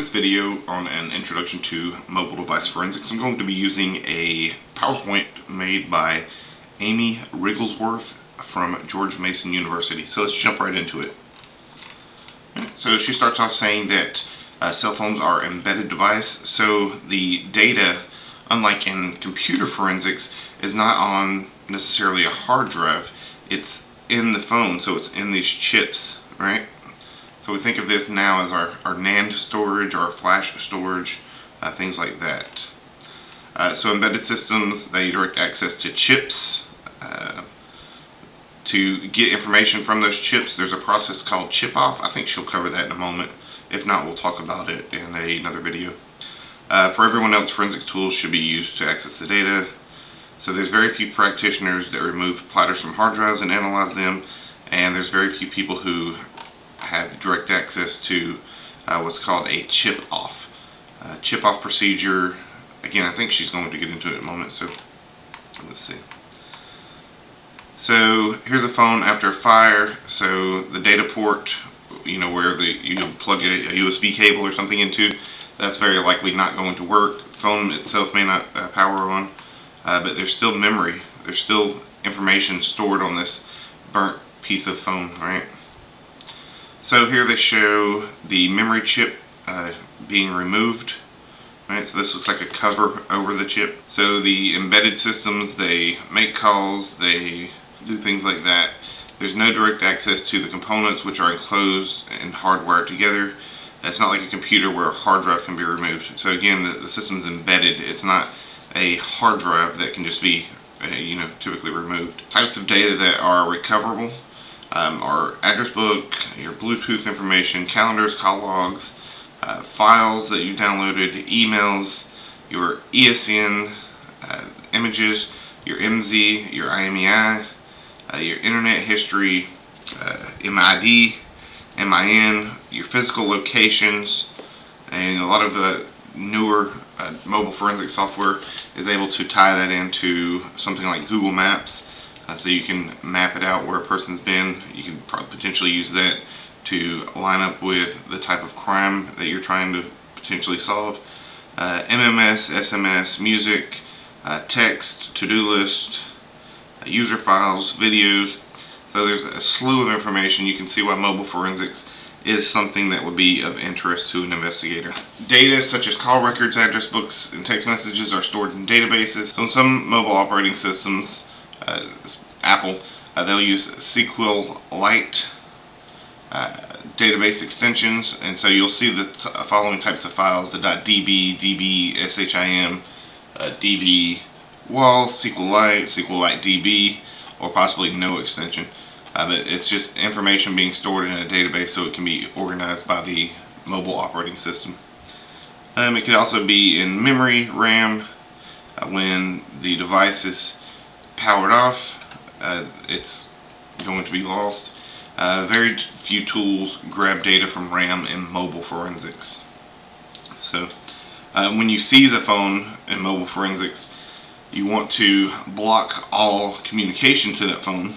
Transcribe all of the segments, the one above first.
this video on an introduction to mobile device forensics, I'm going to be using a PowerPoint made by Amy Rigglesworth from George Mason University. So let's jump right into it. So she starts off saying that cell phones are embedded device, so the data, unlike in computer forensics, is not on necessarily a hard drive. It's in the phone, so it's in these chips, right? So we think of this now as our NAND storage, our flash storage, things like that. So embedded systems, they direct access to chips. To get information from those chips, there's a process called chip off. I think she'll cover that in a moment. If not, we'll talk about it in another video. For everyone else, forensic tools should be used to access the data. So there's very few practitioners that remove platters from hard drives and analyze them, and there's very few people who have direct access to what's called a chip off. Chip off procedure, again, I think she's going to get into it in a moment, so let's see. So here's a phone after a fire. So the data port, where you plug a USB cable or something into, that's very likely not going to work. The phone itself may not power on, but there's still memory. There's still information stored on this burnt piece of phone, right? So here they show the memory chip being removed. Right, so this looks like a cover over the chip. So the embedded systems, they make calls, they do things like that. There's no direct access to the components, which are enclosed and hardwired together. It's not like a computer where a hard drive can be removed. So again, the system's embedded. It's not a hard drive that can just be typically removed. Types of data that are recoverable are address book, your Bluetooth information, calendars, call logs, files that you downloaded, emails, your ESN, images, your MZ, your IMEI, your internet history, MID, MIN, your physical locations, and a lot of the newer mobile forensic software is able to tie that into something like Google Maps, so you can map it out where a person's been. You can potentially use that to line up with the type of crime that you're trying to potentially solve. MMS, SMS, music, text, to-do list, user files, videos. So there's a slew of information. You can see why mobile forensics is something that would be of interest to an investigator. Data such as call records, address books, and text messages are stored in databases. So in some mobile operating systems, Apple, they'll use SQLite database extensions, and so you'll see the following types of files: the .db, db, shim, db wall, SQLite, SQLite db, or possibly no extension. But it's just information being stored in a database so it can be organized by the mobile operating system. It could also be in memory, RAM. When the device is powered off, it's going to be lost. Very few tools grab data from RAM in mobile forensics. So when you seize a phone in mobile forensics, you want to block all communication to that phone.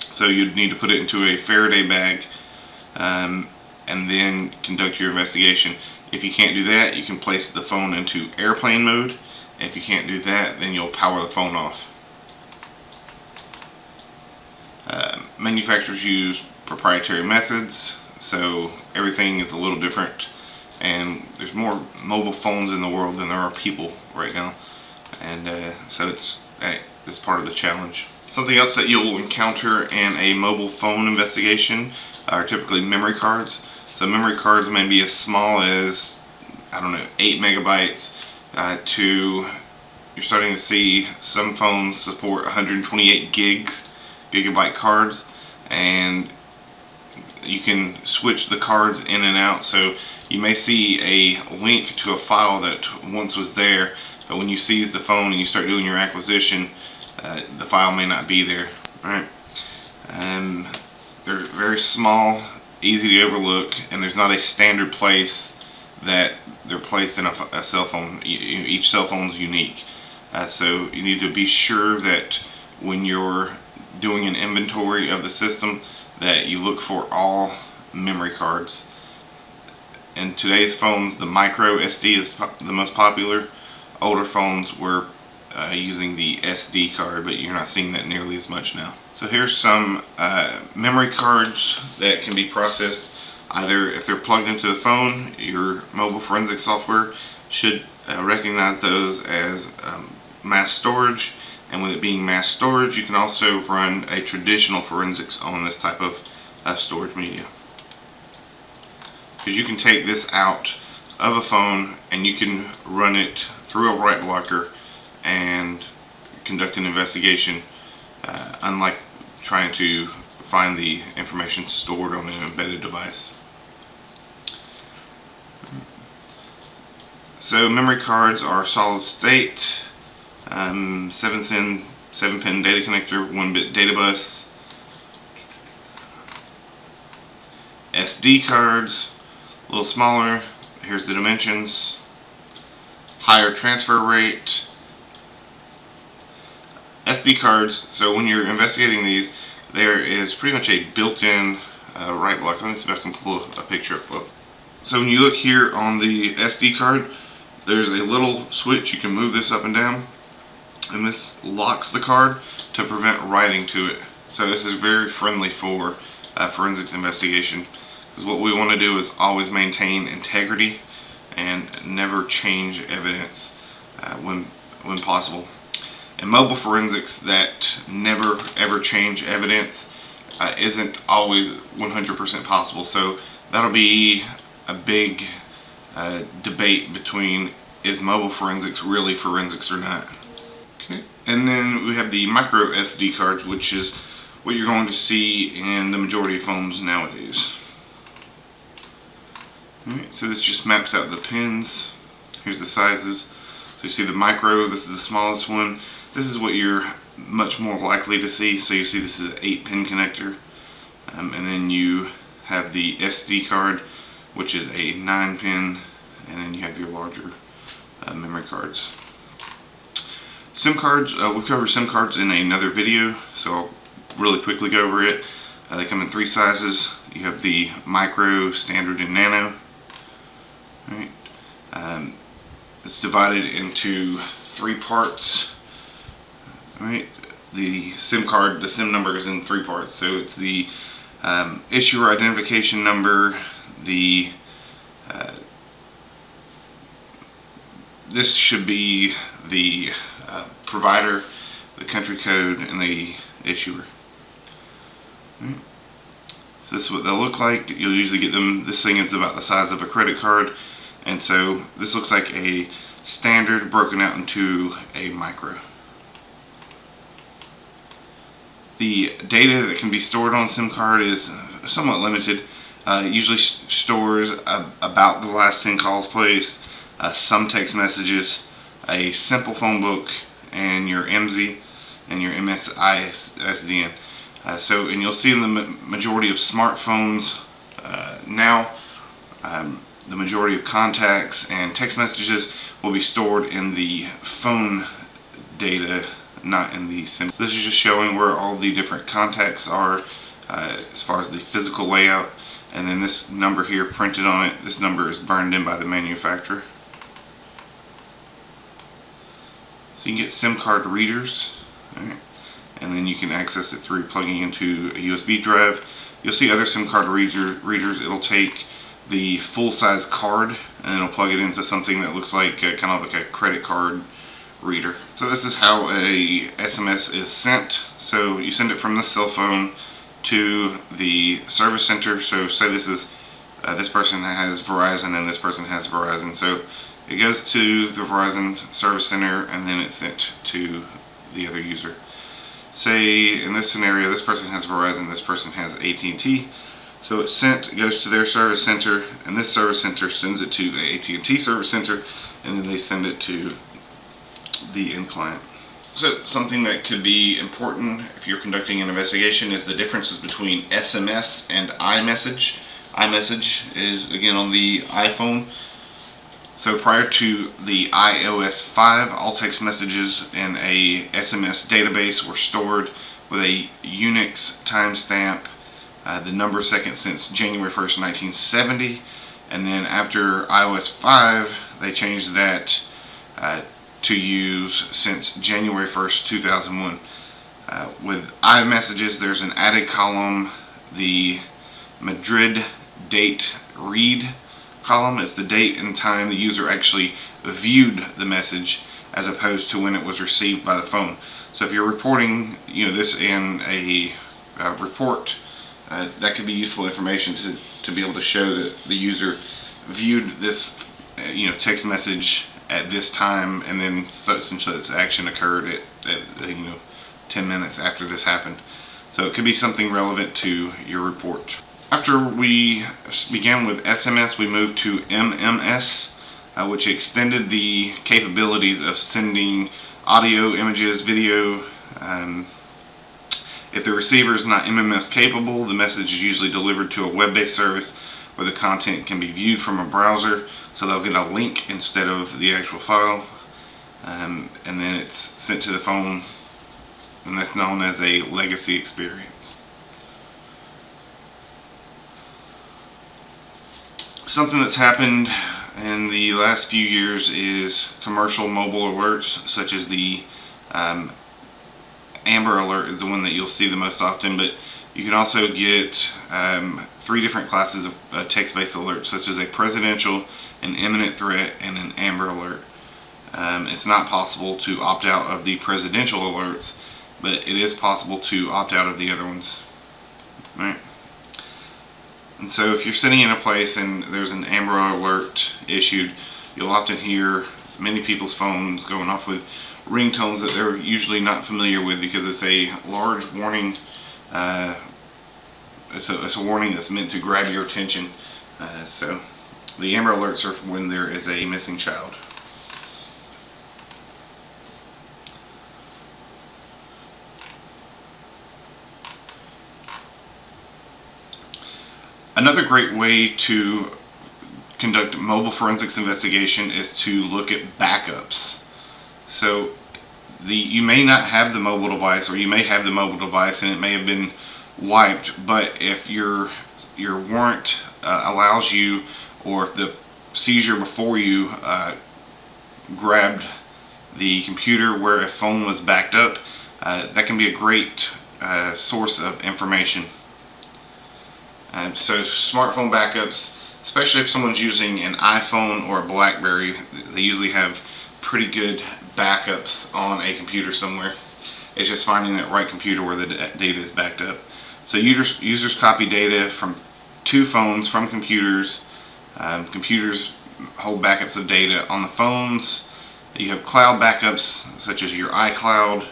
So you'd need to put it into a Faraday bag and then conduct your investigation. If you can't do that, you can place the phone into airplane mode. If you can't do that, then you'll power the phone off. Manufacturers use proprietary methods, so everything is a little different, and there's more mobile phones in the world than there are people right now, and so it's part of the challenge. Something else that you'll encounter in a mobile phone investigation are typically memory cards. So memory cards may be as small as, 8 megabytes to, you're starting to see some phones support 128 gigabyte cards, and you can switch the cards in and out. So you may see a link to a file that once was there, but when you seize the phone and you start doing your acquisition, the file may not be there, right? They're very small, easy to overlook, and there's not a standard place that they're placed in a cell phone. Each cell phone is unique, so you need to be sure that when you're doing an inventory of the system that you look for all memory cards. In today's phones, the micro SD is the most popular. Older phones were using the SD card, but you're not seeing that nearly as much now. So here's some memory cards that can be processed. Either if they're plugged into the phone, your mobile forensic software should recognize those as mass storage, and with it being mass storage, you can also run a traditional forensics on this type of storage media. Because you can take this out of a phone and you can run it through a write blocker and conduct an investigation, unlike trying to find the information stored on an embedded device. So memory cards are solid state, 7-pin data connector, 1-bit data bus. SD cards, a little smaller. Here's the dimensions. Higher transfer rate. SD cards, so when you're investigating these, there is pretty much a built-in write block. Let me see if I can pull a picture up. So when you look here on the SD card, there's a little switch. You can move this up and down, and this locks the card to prevent writing to it. So this is very friendly for forensics investigation, because what we want to do is always maintain integrity and never change evidence when possible. In mobile forensics, that never ever change evidence isn't always 100% possible. So that'll be a big debate between, is mobile forensics really forensics or not. Okay. And then we have the micro SD cards, which is what you're going to see in the majority of phones nowadays. Alright, so this just maps out the pins. Here's the sizes. So you see the micro, this is the smallest one. This is what you're much more likely to see. So you see this is an 8-pin connector. And then you have the SD card, which is a 9-pin. And then you have your larger memory cards. SIM cards, we'll cover SIM cards in another video, so I'll really quickly go over it. They come in 3 sizes. You have the micro, standard, and nano. Right. It's divided into 3 parts. Right. The SIM card, the SIM number is in 3 parts. So it's the issuer identification number, the this should be the provider, the country code, and the issuer. Right. So this is what they'll look like. You'll usually get them, this thing is about the size of a credit card, and so this looks like a standard broken out into a micro. The data that can be stored on a SIM card is somewhat limited. Usually stores about the last 10 calls placed, some text messages, a simple phone book, and your MZ and your MSISDN. And you'll see in the majority of smartphones now, the majority of contacts and text messages will be stored in the phone data, not in the SIM. This is just showing where all the different contacts are as far as the physical layout, and then this number here printed on it, this number is burned in by the manufacturer. So you can get SIM card readers, right, and then you can access it through plugging into a USB drive. You'll see other SIM card readers, it'll take the full-size card and it'll plug it into something that looks like kind of like a credit card reader. So this is how a SMS is sent. So you send it from the cell phone to the service center. So say this is this person has Verizon and this person has Verizon. So it goes to the Verizon service center and then it's sent to the other user. Say in this scenario, this person has Verizon, this person has AT&T. So it's sent, it goes to their service center, and this service center sends it to the AT&T service center, and then they send it to the end client. So something that could be important if you're conducting an investigation is the differences between SMS and iMessage. iMessage is again on the iPhone. So prior to the iOS 5, all text messages in a SMS database were stored with a Unix timestamp, the number of seconds since January 1st, 1970, And then after iOS 5, they changed that to use since January 1st, 2001. With iMessages, there's an added column, the Madrid date read column. It's the date and time the user actually viewed the message as opposed to when it was received by the phone. So if you're reporting this in a report, that could be useful information to be able to show that the user viewed this text message at this time, and then such and such action occurred at 10 minutes after this happened. So it could be something relevant to your report. After we began with SMS, we moved to MMS, which extended the capabilities of sending audio, images, video. If the receiver is not MMS capable, the message is usually delivered to a web-based service where the content can be viewed from a browser, so they'll get a link instead of the actual file, and then it's sent to the phone, and that's known as a legacy experience. Something that's happened in the last few years is commercial mobile alerts, such as the Amber Alert is the one that you'll see the most often, but you can also get 3 different classes of text-based alerts, such as a presidential, an imminent threat, and an Amber Alert. It's not possible to opt out of the presidential alerts, but it is possible to opt out of the other ones. Right? And so if you're sitting in a place and there's an Amber Alert issued, you'll often hear many people's phones going off with ringtones that they're usually not familiar with, because it's a large warning. It's a warning that's meant to grab your attention. So the Amber Alerts are when there is a missing child. Another great way to conduct mobile forensics investigation is to look at backups. So you may not have the mobile device, or you may have the mobile device and it may have been wiped, but if your warrant allows you, or if the seizure before you grabbed the computer where a phone was backed up, that can be a great source of information. So smartphone backups, especially if someone's using an iPhone or a BlackBerry, they usually have pretty good backups on a computer somewhere. It's just finding that right computer where the data is backed up. So users copy data from 2 phones from computers. Computers hold backups of data on the phones. You have cloud backups, such as your iCloud.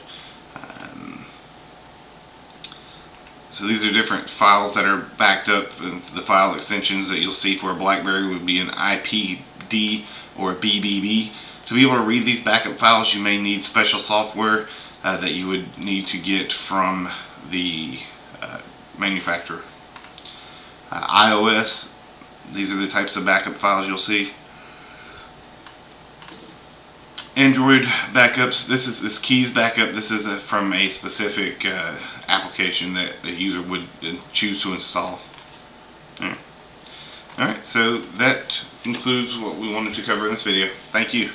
So these are different files that are backed up. The file extensions that you'll see for a BlackBerry would be an IPD or a BBB. To be able to read these backup files, you may need special software that you would need to get from the manufacturer. iOS, these are the types of backup files you'll see. Android backups, this is keys backup. This is from a specific application that the user would choose to install. Alright, so that concludes what we wanted to cover in this video. Thank you.